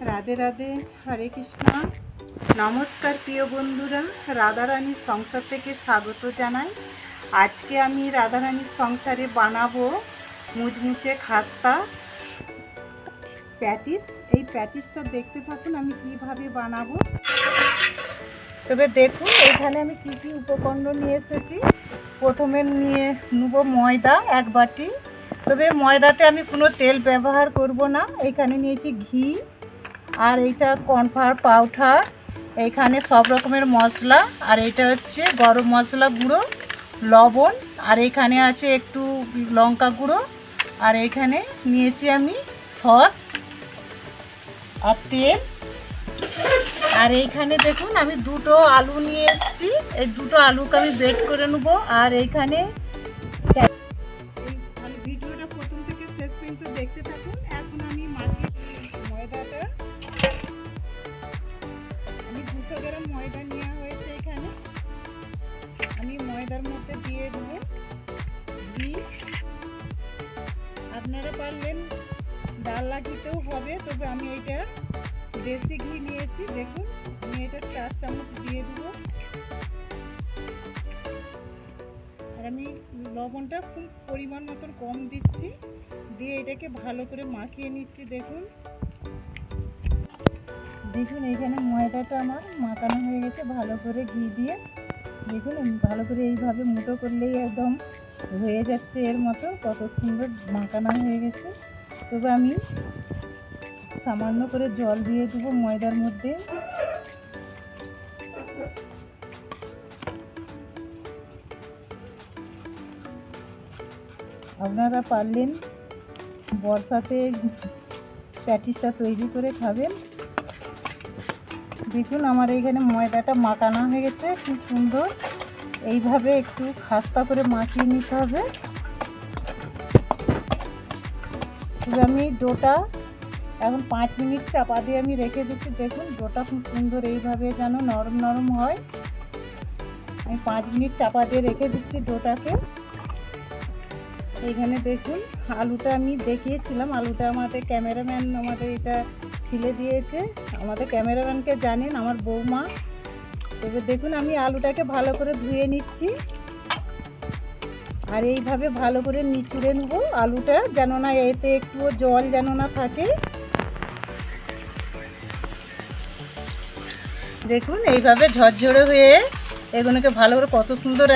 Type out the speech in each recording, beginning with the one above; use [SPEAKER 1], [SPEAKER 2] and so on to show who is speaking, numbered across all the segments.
[SPEAKER 1] রাধে রাধে, হরে কৃষ্ণ। নমস্কার প্রিয় বন্ধুরা, রাধারানীর সংসার থেকে স্বাগত জানাই। আজকে আমি রাধারানীর সংসারে বানাবো মুচমুচে খাস্তা প্যাটিস। এই প্যাটিসটা দেখতে থাকুন আমি কিভাবে বানাবো। তবে দেখুন এখানে আমি কি কি উপকরণ নিয়ে এসেছি। প্রথমে নিয়ে নেব ময়দা 1 বাটি। তবে ময়দাতে আমি কোনো তেল ব্যবহার করব না। এখানে নিয়েছি ঘি, আর এইটা কর্নফ্লাওয়ার পাউডার, এইখানে সব রকমের মশলা, আর এটা হচ্ছে গরম মশলা গুঁড়ো, লবণ, আর এখানে আছে একটু লঙ্কা গুঁড়ো, আর এখানে নিয়েছি আমি সস আর তেল। আর এইখানে দেখুন আমি 2টো আলু নিয়ে এসেছি। এই 2টো আলুকে আমি বেট করে নেবো। আর এইখানে ভিডিওটা প্রথম থেকে শেষ পর্যন্ত দেখতে থাকুন। এখন আমি ময়দাটা 200 গ্রাম ময়দা নেওয়া হয়েছে। এখানে আমি ময়দার মধ্যে দিয়ে দেবো ঘি। আপনারা পারলেন ডালনা ঘিতেও হবে, তবে আমি এটা দেশি ঘি নিয়েছি। দেখুন আমি এটা 4 চামচ দিয়ে দেবো। আর আমি লবণটা খুব পরিমাণ মতন কম দিচ্ছি, দিয়ে এটাকে ভালো করে মাখিয়ে নিচ্ছি। দেখুন এইখানে ময়দাটা আমার মাখানো হয়ে গেছে ভালো করে ঘি দিয়ে। দেখুন ভালো করে এইভাবে মুঠো করলেই একদম হয়ে যাচ্ছে এর মতো, কত সুন্দর মাখানো হয়ে গেছে। তবে আমি সামান্য করে জল দিয়ে দেবো ময়দার মধ্যে। আপনারা পারলেন বর্ষাতে প্যাটিসটা তৈরি করে খাবেন। দেখুন আমার এইখানে ময়দাটা মাখানো হয়ে গেছে খুব সুন্দর। এইভাবে একটু খাস্তা করে মাখিয়ে নিতে হবে। আমি ডোটা এখন 5 মিনিট চাপা দিয়ে আমি রেখে দিচ্ছি। দেখুন ডোটা খুব সুন্দর এইভাবে যেন নরম নরম হয়। আমি 5 মিনিট চাপা দিয়ে রেখে দিচ্ছি ডোটাকে। এইখানে দেখুন আলুটা আমি দেখিয়েছিলাম, আলুটা আমাদের ক্যামেরাম্যান আমাদের এটা ছিলে দিয়েছে। আমাদের ক্যামেরাম্যানকে জানেন, আমার বৌমা। তবে দেখুন আমি আলুটাকে ভালো করে ধুয়ে নিচ্ছি, আর এইভাবে ভালো করে নিচুড়ে নেব আলুটা, যেন না এতে একটুও জল যেন না থাকে। দেখুন এইভাবে ঝরঝরে হয়ে এগুলোকে ভালো করে কত সুন্দর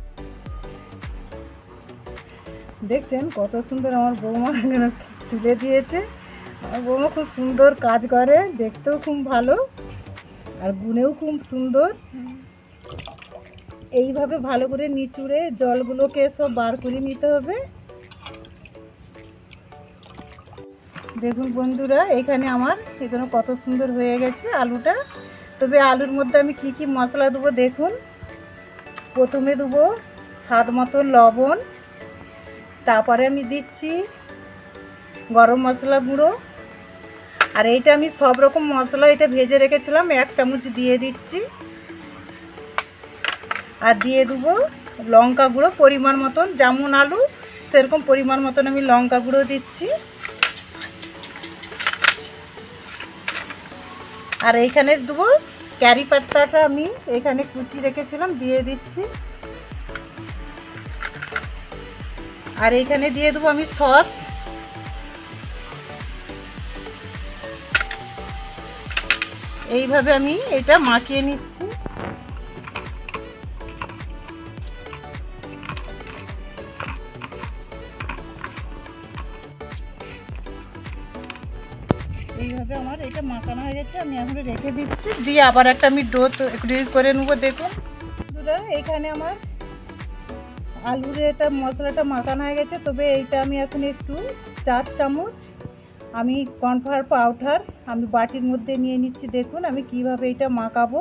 [SPEAKER 1] দেখছেন, কত সুন্দর আমার বৌমা চুলে দিয়েছে। আমার বৌমা খুব সুন্দর কাজ করে, দেখতেও খুব ভালো আর গুণেও খুব সুন্দর। এইভাবে ভালো করে নিচুড়ে জলগুলোকে সব বার করে নিতে হবে। দেখুন বন্ধুরা এখানে আমার এখানে কত সুন্দর হয়ে গেছে আলুটা। তবে আলুর মধ্যে আমি কি কি মশলা দেবো দেখুন। প্রথমে দেবো স্বাদ মতো লবণ, তারপরে আমি দিচ্ছি গরম মশলা গুঁড়ো, আর এইটা আমি সব রকম মশলা এটা ভেজে রেখেছিলাম 1 চামচ দিয়ে দিচ্ছি। আর দিয়ে দেবো লঙ্কা গুঁড়ো পরিমাণ মতন, যেমন আলু সেরকম পরিমাণ মতন আমি লঙ্কা গুঁড়ো দিচ্ছি। আর এইখানে দেবো ক্যারি পাতাটা আমি এখানে কুচি রেখেছিলাম, দিয়ে দিচ্ছি। আর এইখানে দিয়ে দেবো আমি সস। এইভাবে আমি এটা মাখিয়ে নিচ্ছি। এইভাবে আমার এটা মাখানো হয়ে গেছে, আমি এখন রেখে দিচ্ছি। দিয়ে আবার একটা আমি ডো তৈরি করে নেবো। দেখুন বন্ধুরা এখানে আমার আলুর এটা মশলাটা মাখানো হয়ে গেছে। তবে এইটা আমি এখন একটু 4 চামচ আমি কর্নফ্লাওয়ার পাউডার আমি বাটির মধ্যে নিয়ে নিচ্ছি। দেখুন আমি কিভাবে এটা মাখাবো।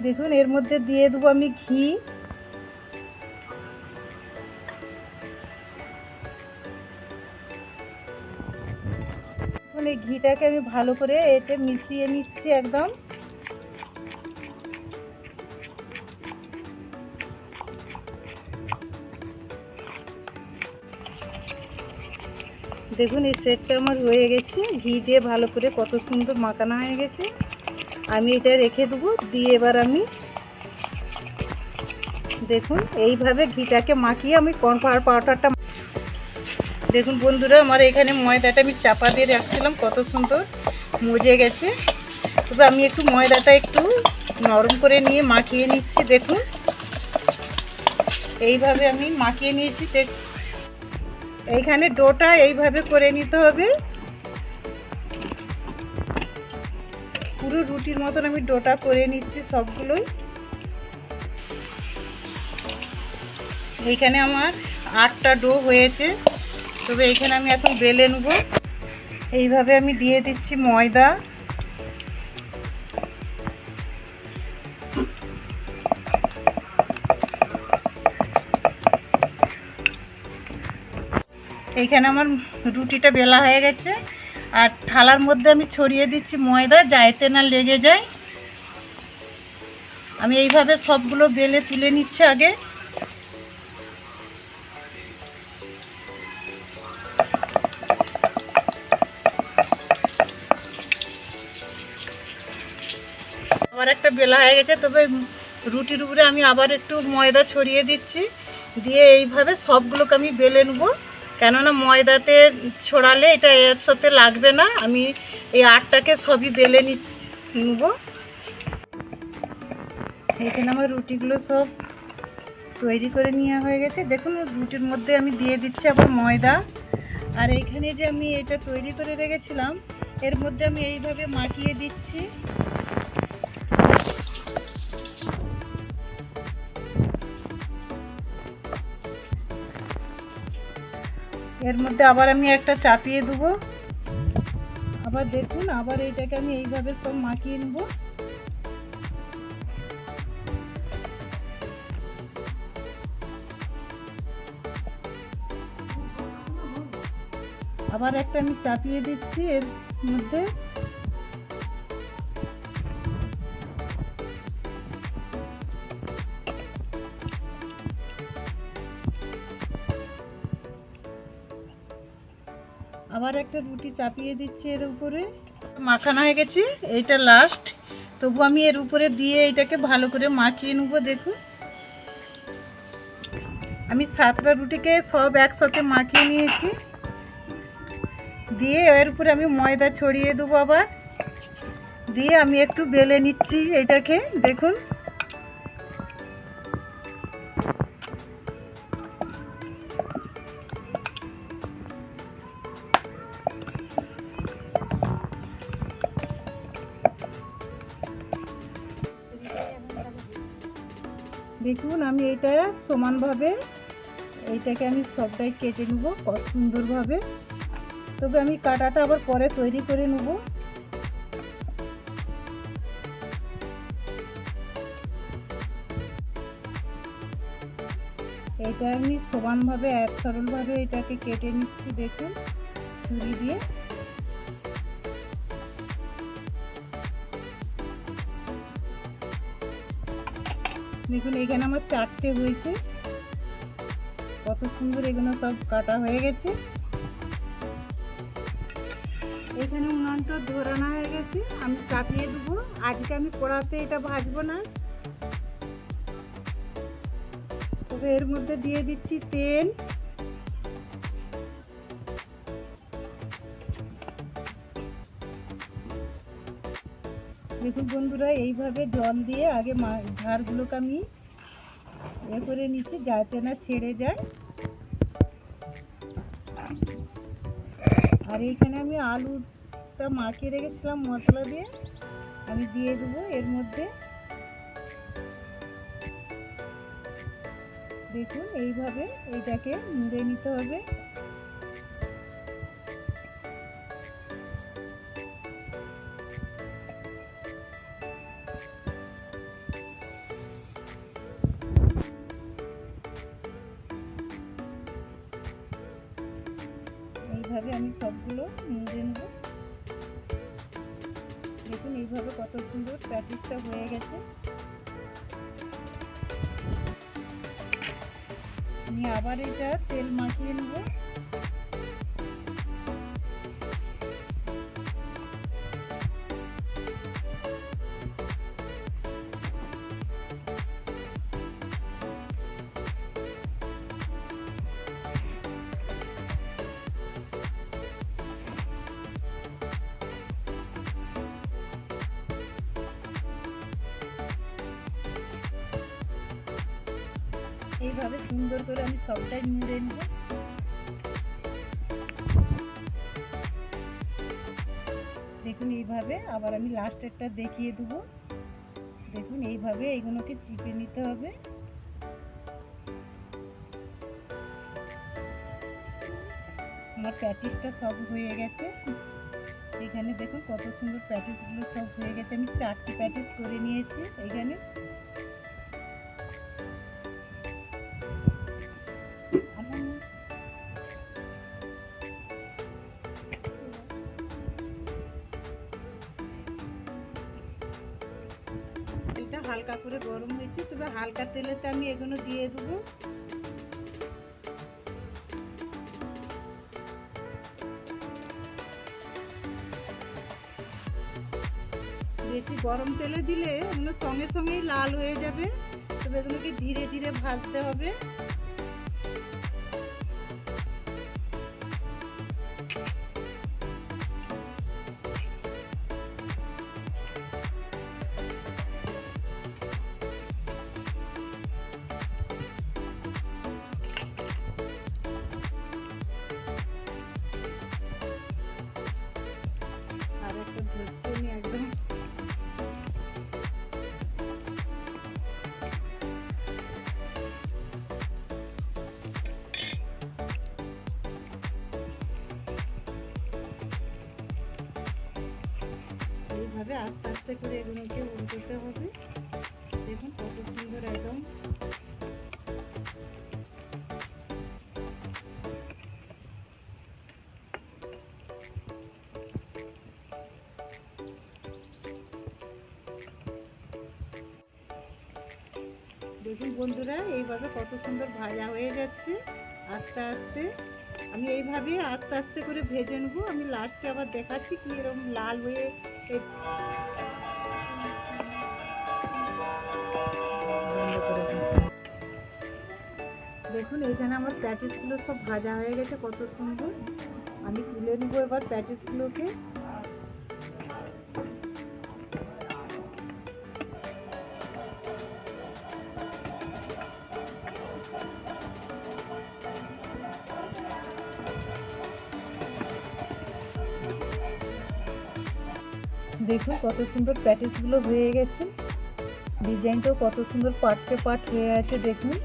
[SPEAKER 1] দেখুন এর মধ্যে দিয়ে দেবো আমি ঘি। এই ঘিটাকে আমি ভালো করে এতে মিশিয়ে নিচ্ছি একদম। দেখুন এই সেটটা আমার হয়ে গেছে, ঘি দিয়ে ভালো করে কত সুন্দর মাখানো হয়ে গেছে। আমি এটা রেখে দেবো, দিয়ে এবার আমি দেখুন এইভাবে ঘিটাকে মাখিয়ে আমি কর্নফ্লাওয়ার পাউডারটা, দেখুন বন্ধুরা আমার এখানে ময়দাটা আমি চাপা দিয়ে রাখছিলাম, কত সুন্দর মজে গেছে। তবে আমি একটু ময়দাটা একটু নরম করে নিয়ে মাখিয়ে নিচ্ছি। দেখুন এইভাবে আমি মাখিয়ে নিয়েছি। এইখানে ডোটা এইভাবে করে নিতে হবে, পুরো রুটির মতন আমি ডোটা করে নিচ্ছি সবগুলোই। এইখানে আমার 8টা ডো হয়েছে। তবে এইখানে আমি এখন বেলে নেব। এইভাবে আমি দিয়ে দিচ্ছি ময়দা, এইখানে আমার রুটিটা বেলা হয়ে গেছে। আর থালার মধ্যে আমি ছড়িয়ে দিচ্ছি ময়দা, যাতে না লেগে যায়। আমি এইভাবে সবগুলো বেলে তুলে নিচ্ছি আগে। আবার একটা বেলা হয়ে গেছে। তবে রুটির উপরে আমি আবার একটু ময়দা ছড়িয়ে দিচ্ছি, দিয়ে এইভাবে সবগুলোকে আমি বেলে নেব। কেননা ময়দাতে ছড়ালে এটা এর সাথে লাগবে না। আমি এই আটটাকে সবই বেলে নেব। এখানে আমার রুটিগুলো সব তৈরি করে নেওয়া হয়ে গেছে। দেখুন রুটির মধ্যে আমি দিয়ে দিচ্ছি আবার ময়দা। আর এইখানে যে আমি এটা তৈরি করে রেখেছিলাম, এর মধ্যে আমি এইভাবে মাখিয়ে দিচ্ছি। এর মধ্যে আবার আমি একটা চাপিয়ে দেবো। আবার দেখুন আবার এইটাকে আমি এইভাবে সব মাখিয়ে নেব। আবার একটা আমি চাপিয়ে দিচ্ছি এর মধ্যে। আবার একটা রুটি চাপিয়ে দিচ্ছি এর উপরে। মাখানো হয়ে গেছে, এইটা লাস্ট। তবু আমি এর উপরে দিয়ে এটাকে ভালো করে মাখিয়ে নেব। দেখুন আমি 7টা রুটিকে সব একসাথে মাখিয়ে নিয়েছি। দিয়ে এর উপরে আমি ময়দা ছড়িয়ে দেবো আবার, দিয়ে আমি একটু বেলে নিচ্ছি এটাকে। দেখুন দেখুন আমি এইটা সমানভাবে এইটাকে আমি সবটাই কেটে নেব কত সুন্দরভাবে। তবে আমি কাটাটা আবার পরে তৈরি করে নেব। এইটা আমি সমানভাবে এক সরলভাবে এটাকে কেটে নিচ্ছি। দেখুন ছুরি দিয়ে। দেখুন এখানে আমার 4টে হয়েছে, কত সুন্দর। এগুলো সব কাটা হয়ে গেছে। এখানে উনানটা ধরানো হয়ে গেছে, আমি চাপিয়ে দেবো। আজকে আমি কড়াতে এটা ভাজবো না। তবে এর মধ্যে দিয়ে দিচ্ছি তেল। দেখুন বন্ধুরা এইভাবে জল দিয়ে আগে ঝাড়গুলোকে আমি করে নিচ্ছি, যাতে না ছেড়ে যায়। আর এইখানে আমি আলুটা মাখিয়ে রেখেছিলাম মশলা দিয়ে, আমি দিয়ে দেবো এর মধ্যে। দেখুন এইভাবে এইটাকে মুড়ে নিতে হবে। এইভাবে আমি সবগুলো মুড়ে নেব। দেখুন এইভাবে কত সুন্দর প্যাটিসটা হয়ে গেছে। আমি আবার এটা তেল মাখিয়ে নেব। এইভাবে সুন্দর করে আমি সবটাই মুড়ে নেব। দেখুন এইভাবে আবার আমি লাস্টেরটা দেখিয়ে দেবো। দেখুন এইভাবে এইগুলোকে চিপে নিতে হবে। আমার প্যাটিসটা সব হয়ে গেছে। এখানে দেখুন কত সুন্দর প্যাটিসগুলো সব হয়ে গেছে। আমি 4টি প্যাটিস করে নিয়েছি। এখানে তেলটা হালকা করে গরম হয়েছে, তবে হালকা তেলেতে আমি এগুলো দিয়ে দেবো। বেশি গরম তেলে দিলে এগুলো সঙ্গে সঙ্গেই লাল হয়ে যাবে, তবে এগুলোকে ধীরে ধীরে ভাজতে হবে। আর একটা ধরছে নি একদম। এইভাবে আস্তে আস্তে করে এগুলোকে উল্টোতে হবে। দেখুন কত সুন্দর একদম। দেখুন বন্ধুরা এইভাবে কত সুন্দর ভাজা হয়ে যাচ্ছে আস্তে আস্তে। আমি এইভাবে আস্তে আস্তে করে ভেজে নেবো। আমি লাস্টে আবার দেখাচ্ছি কি এরকম লাল হয়ে। দেখুন এইখানে আমার প্যাটিসগুলো সব ভাজা হয়ে গেছে কত সুন্দর। আমি তুলে নেবো এবার প্যাটিসগুলোকে। দেখুন কত সুন্দর প্যাটিসগুলো হয়ে গেছে। ডিজাইনটাও কত সুন্দর পার্টে পার্ট হয়ে আছে। দেখুন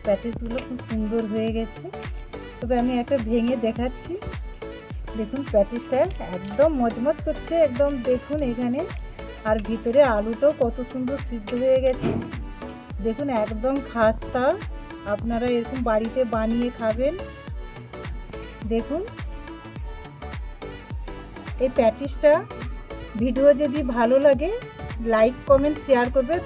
[SPEAKER 1] প্যাটিসগুলো খুব সুন্দর হয়ে গেছে। তবে আমি একটা ভেঙে দেখাচ্ছি। দেখুন প্যাটিসটা একদম মচমচ করছে একদম। দেখুন এখানে আর ভিতরে আলুটাও কত সুন্দর সিদ্ধ হয়ে গেছে। দেখুন একদম খাস্তা। আপনারা এরকম বাড়িতে বানিয়ে খাবেন। দেখুন এই প্যাটিসটা ভিডিও যদি ভালো লাগে লাইক কমেন্ট শেয়ার করবে।